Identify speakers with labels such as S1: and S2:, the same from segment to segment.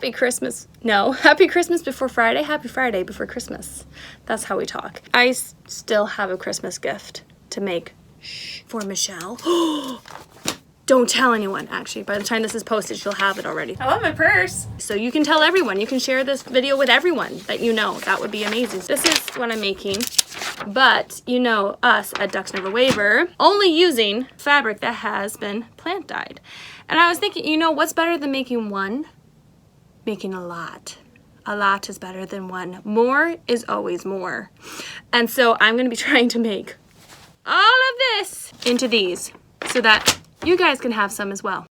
S1: Happy Christmas. No, Happy Christmas before Friday. Happy Friday before Christmas. That's how we talk. I still have a Christmas gift to make for Michelle. Don't tell anyone, actually. By the time this is posted, she'll have it already. I love my purse. So you can tell everyone. You can share this video with everyone that you know. That would be amazing. This is what I'm making. But you know us at Ducks Never Waver, only using fabric that has been plant dyed. And I was thinking, you know, what's better than making one? Making a lot. A lot is better than one. More is always more. And so I'm going to be trying to make all of this into these so that you guys can have some as well.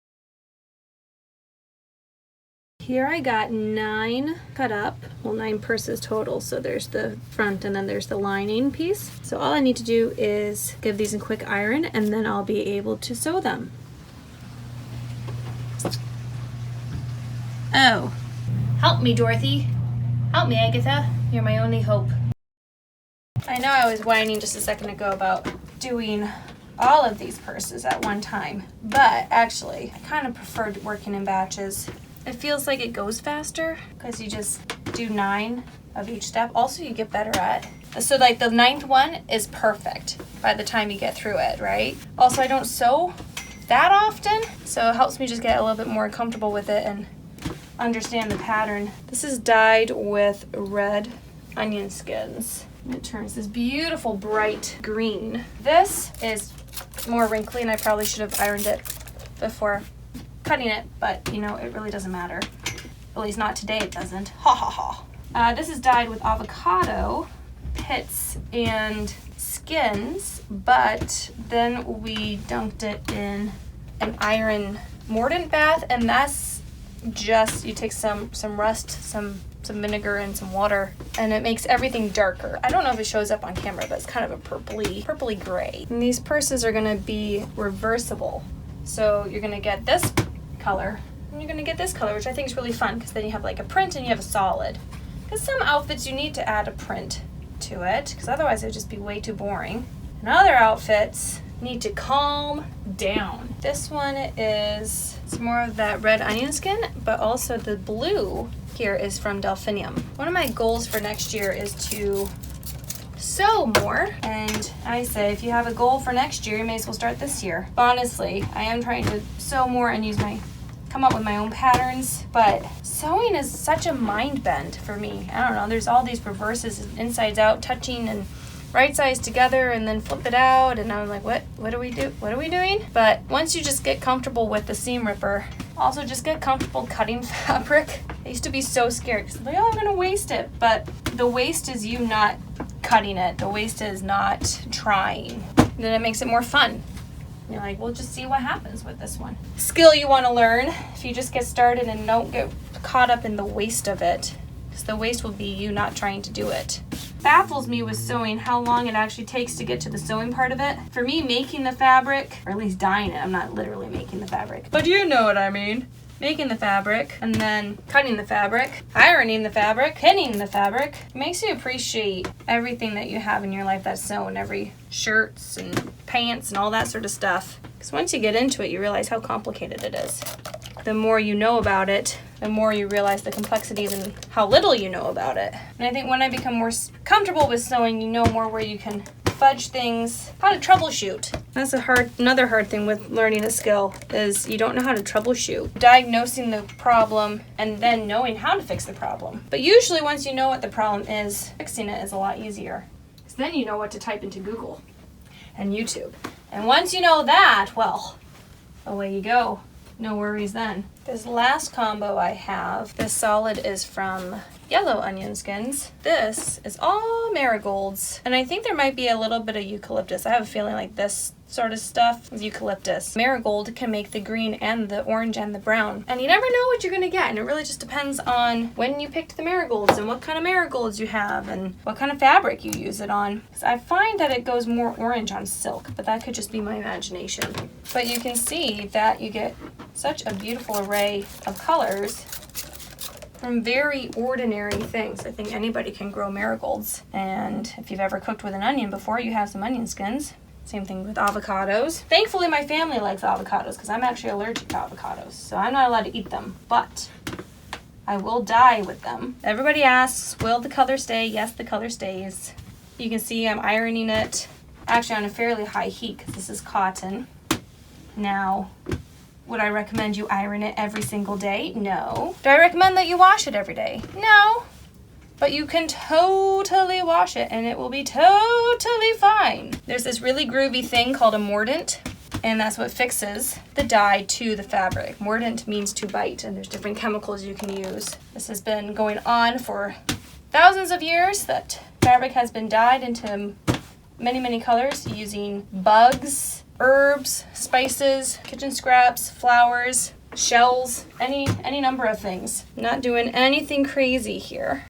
S1: Here I got 9 cut up, well 9 purses total, so there's the front and then there's the lining piece. So all I need to do is give these a quick iron and then I'll be able to sew them. Oh, help me Dorothy, help me Agatha, you're my only hope. I know I was whining just a second ago about doing all of these purses at one time, but actually I kind of preferred working in batches. It feels like it goes faster because you just do 9 of each step. Also, you get better at. So like the 9th one is perfect by the time you get through it, right? Also, I don't sew that often, so it helps me just get a little bit more comfortable with it and understand the pattern. This is dyed with red onion skins. It turns this beautiful bright green. This is more wrinkly and I probably should have ironed it before cutting it, but you know, it really doesn't matter. At least not today it doesn't. Ha ha ha. This is dyed with avocado pits and skins, but then we dunked it in an iron mordant bath, and that's just, you take some rust, some vinegar and some water, and it makes everything darker. I don't know if it shows up on camera, but it's kind of a purpley gray. And these purses are gonna be reversible. So you're gonna get this color, and you're gonna get this color, which I think is really fun, because then you have like a print and you have a solid. Because some outfits you need to add a print to it, because otherwise it would just be way too boring. And other outfits need to calm down. This one is, it's more of that red onion skin, but also the blue here is from Delphinium. One of my goals for next year is to sew more, and I say if you have a goal for next year, you may as well start this year. Honestly, I am trying to sew more and come up with my own patterns, but sewing is such a mind bend for me. I don't know, there's all these reverses, insides out, touching and right sides together and then flip it out, and I'm like, what do we do? What are we doing? But once you just get comfortable with the seam ripper, also just get comfortable cutting fabric. I used to be so scared because I'm like, oh, I'm gonna waste it. But the waste is you not cutting it. The waste is not trying. And then it makes it more fun. And you're like, we'll just see what happens with this one. Skill you want to learn if you just get started and don't get caught up in the waste of it. Because the waste will be you not trying to do it. Baffles me with sewing how long it actually takes to get to the sewing part of it. For me, making the fabric, or at least dyeing it, I'm not literally making the fabric, but you know what I mean. Making the fabric, and then cutting the fabric, ironing the fabric, pinning the fabric. It makes you appreciate everything that you have in your life that's sewn, every shirts and pants and all that sort of stuff. Because once you get into it, you realize how complicated it is. The more you know about it, the more you realize the complexities and how little you know about it. And I think when I become more comfortable with sewing, you know more where you can fudge things, how to troubleshoot. That's another hard thing with learning a skill is you don't know how to troubleshoot. Diagnosing the problem and then knowing how to fix the problem. But usually once you know what the problem is, fixing it is a lot easier. So then you know what to type into Google and YouTube. And once you know that, well, away you go. No worries then. This last combo I have, this solid is from Yellow Onion Skins. This is all marigolds. And I think there might be a little bit of eucalyptus. I have a feeling like this sort of stuff is eucalyptus. Marigold can make the green and the orange and the brown. And you never know what you're gonna get. And it really just depends on when you picked the marigolds and what kind of marigolds you have and what kind of fabric you use it on. Because I find that it goes more orange on silk, but that could just be my imagination. But you can see that you get such a beautiful array of colors from very ordinary things. I think anybody can grow marigolds. And if you've ever cooked with an onion before, you have some onion skins. Same thing with avocados. Thankfully, my family likes avocados because I'm actually allergic to avocados, so I'm not allowed to eat them. But I will dye with them. Everybody asks, will the color stay? Yes, the color stays. You can see I'm ironing it actually on a fairly high heat because this is cotton. Now, would I recommend you iron it every single day? No. Do I recommend that you wash it every day? No. But you can totally wash it and it will be totally fine. There's this really groovy thing called a mordant, and that's what fixes the dye to the fabric. Mordant means to bite, and there's different chemicals you can use. This has been going on for thousands of years, that fabric has been dyed into many, many colors using bugs, herbs, spices, kitchen scraps, flowers, shells, any number of things. Not doing anything crazy here.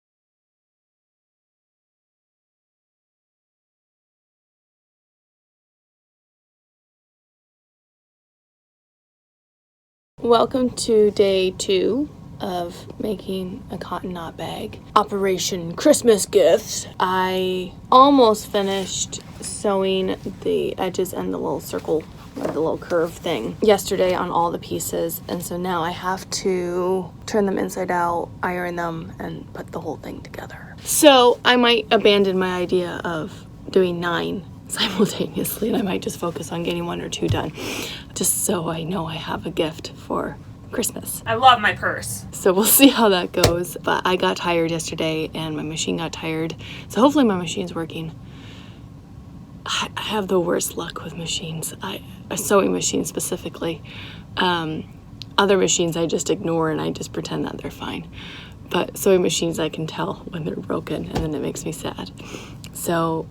S1: Welcome to day 2 of making a cotton knot bag. Operation Christmas Gifts. I almost finished sewing the edges and the little circle or the little curve thing yesterday on all the pieces, and so now I have to turn them inside out, iron them, and put the whole thing together. So I might abandon my idea of doing 9 simultaneously, and I might just focus on getting 1 or 2 done, just so I know I have a gift for Christmas.
S2: I love my purse.
S1: So we'll see how that goes. But I got tired yesterday and my machine got tired, so hopefully my machine's working. I have the worst luck with machines. A sewing machine specifically. Other machines I just ignore and I just pretend that they're fine. But sewing machines I can tell when they're broken, and then it makes me sad. So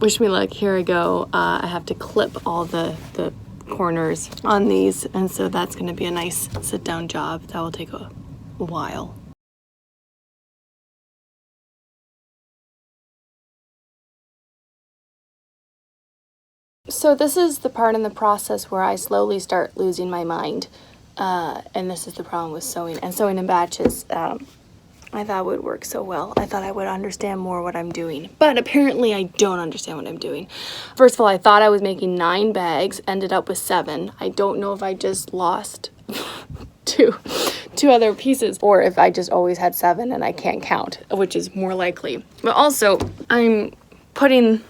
S1: wish me luck. Here I go. I have to clip all the corners on these, and so that's going to be a nice sit down job. That will take a while. So this is the part in the process where I slowly start losing my mind, and this is the problem with sewing and sewing in batches. I thought it would work so well. I thought I would understand more what I'm doing, but apparently I don't understand what I'm doing. First of all, I thought I was making 9 bags, ended up with 7. I don't know if I just lost two other pieces, or if I just always had 7 and I can't count, which is more likely. But also, I'm putting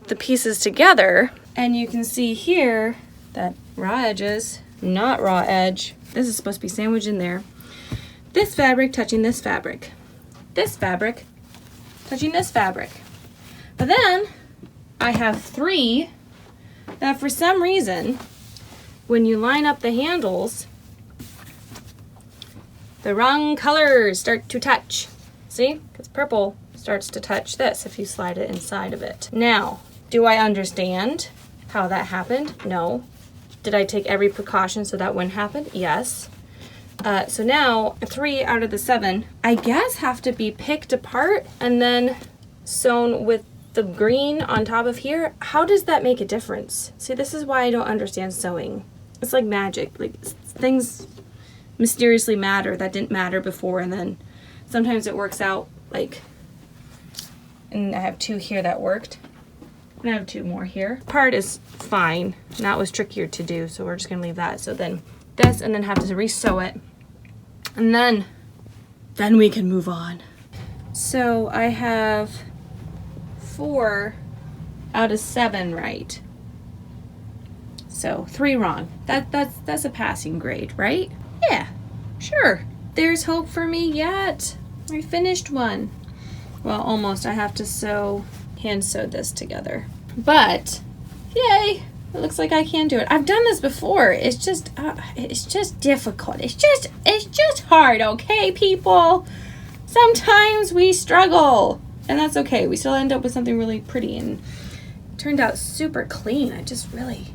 S1: the pieces together, and you can see here that raw edges, not raw edge. This is supposed to be sandwiched in there. This fabric touching this fabric. This fabric touching this fabric. But then I have 3 that for some reason, when you line up the handles, the wrong colors start to touch. See? Because purple starts to touch this if you slide it inside of it. Now, do I understand how that happened? No. Did I take every precaution so that wouldn't happen? Yes. So now 3 out of the 7, I guess, have to be picked apart and then sewn with the green on top of here. How does that make a difference? See, this is why I don't understand sewing. It's like magic. Like, things mysteriously matter that didn't matter before, and then sometimes it works out, like, and I have 2 here that worked. And I have 2 more here. Part is fine. And that was trickier to do, so we're just gonna leave that. So then this, and then have to re-sew it, and then we can move on. So I have 4 out of 7 right. So 3 wrong. That's a passing grade, right? Yeah, sure. There's hope for me yet. I finished one. Well, almost. I have to hand sew this together. But yay! It looks like I can do it. I've done this before. It's just difficult. It's just hard, okay, people? Sometimes we struggle, and that's okay. We still end up with something really pretty, and it turned out super clean. I just really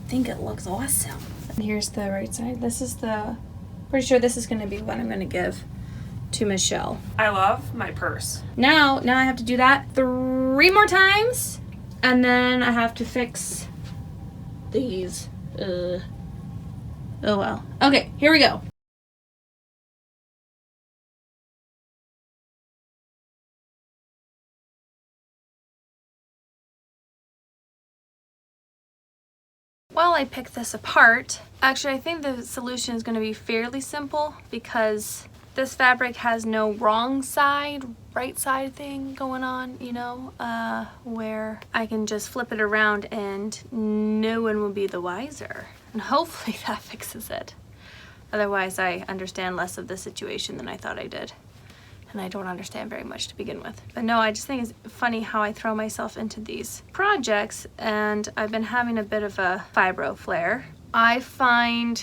S1: think it looks awesome. And here's the right side. Pretty sure this is gonna be what I'm gonna give to Michelle.
S2: I love my purse.
S1: Now I have to do that 3 more times, and then I have to fix these. Oh well. Okay, here we go. While I pick this apart, actually I think the solution is going to be fairly simple because this fabric has no wrong side, right side thing going on, you know, where I can just flip it around and no one will be the wiser. And hopefully that fixes it. Otherwise, I understand less of the situation than I thought I did. And I don't understand very much to begin with. But no, I just think it's funny how I throw myself into these projects, and I've been having a bit of a fibro flare. I find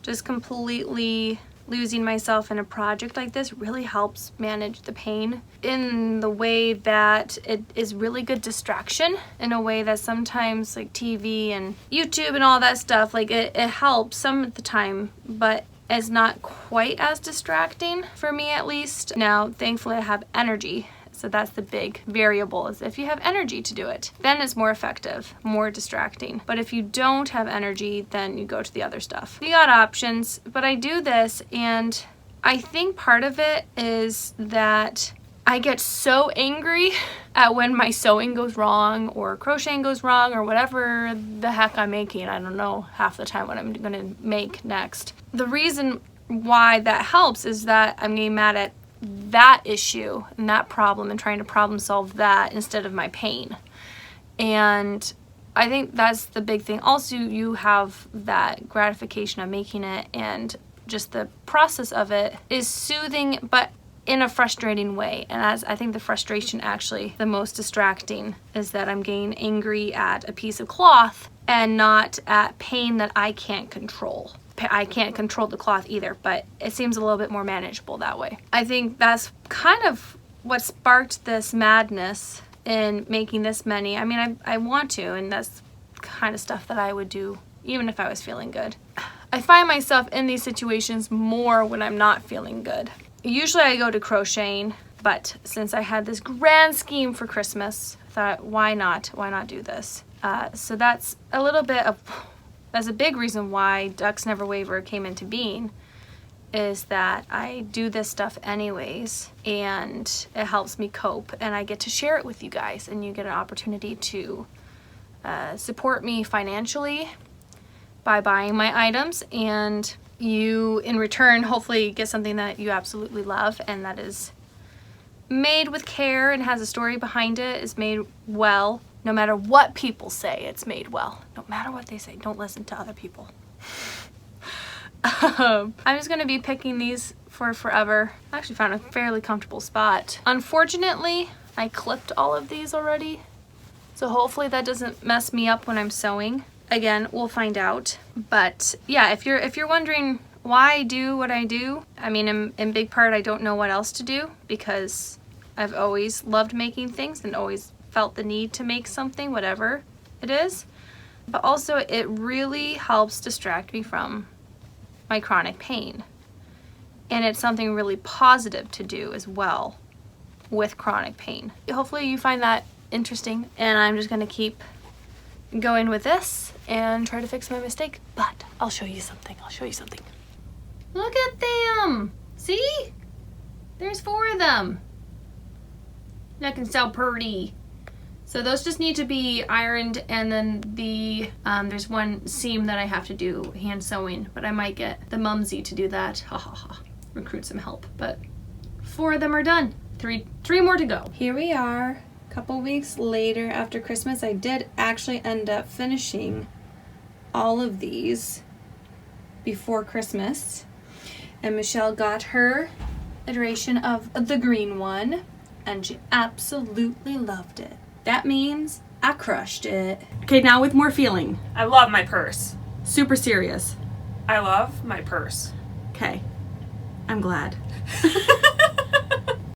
S1: just completely losing myself in a project like this really helps manage the pain in the way that it is really good distraction, in a way that sometimes like TV and YouTube and all that stuff, like it helps some of the time, but it's not quite as distracting for me, at least. Now, thankfully I have energy. So that's the big variable, is if you have energy to do it, then it's more effective, more distracting. But if you don't have energy, then you go to the other stuff. You got options, but I do this, and I think part of it is that I get so angry at when my sewing goes wrong or crocheting goes wrong or whatever the heck I'm making. I don't know half the time what I'm gonna make next. The reason why that helps is that I'm getting mad at that issue and that problem and trying to problem solve that instead of my pain. And I think that's the big thing. Also, you have that gratification of making it, and just the process of it is soothing, but in a frustrating way. And as I think the frustration actually the most distracting is that I'm getting angry at a piece of cloth and not at pain that I can't control. I can't control the cloth either, but it seems a little bit more manageable that way. I think that's kind of what sparked this madness in making this many. I mean, I want to, and that's kind of stuff that I would do even if I was feeling good. I find myself in these situations more when I'm not feeling good. Usually I go to crocheting, but since I had this grand scheme for Christmas, I thought, why not do this? So that's a little bit of, that's a big reason why Ducks Never Waver came into being, is that I do this stuff anyways, and it helps me cope, and I get to share it with you guys, and you get an opportunity to support me financially by buying my items, and you in return hopefully get something that you absolutely love and that is made with care and has a story behind it, is made well. No matter what people say, it's made well. No matter what they say, don't listen to other people. I'm just gonna be picking these for forever. I actually found a fairly comfortable spot. Unfortunately, I clipped all of these already, so hopefully that doesn't mess me up when I'm sewing. Again, we'll find out. But yeah, if you're wondering why I do what I do, I mean, in big part, I don't know what else to do, because I've always loved making things and always felt the need to make something, whatever it is. But also, it really helps distract me from my chronic pain. And it's something really positive to do as well with chronic pain. Hopefully you find that interesting, and I'm just gonna keep going with this and try to fix my mistake. But I'll show you something. Look at them! See? There's 4 of them. Looking so pretty. So those just need to be ironed, and then there's one seam that I have to do hand sewing, but I might get the mumsy to do that. Ha ha ha. Recruit some help. But 4 of them are done. Three more to go. Here we are. Couple weeks later after Christmas. I did actually end up finishing all of these before Christmas, and Michelle got her iteration of the green one and she absolutely loved it. That means I crushed it. Okay, now with more feeling.
S2: I love my purse.
S1: Super serious.
S2: I love my purse.
S1: Okay, I'm glad.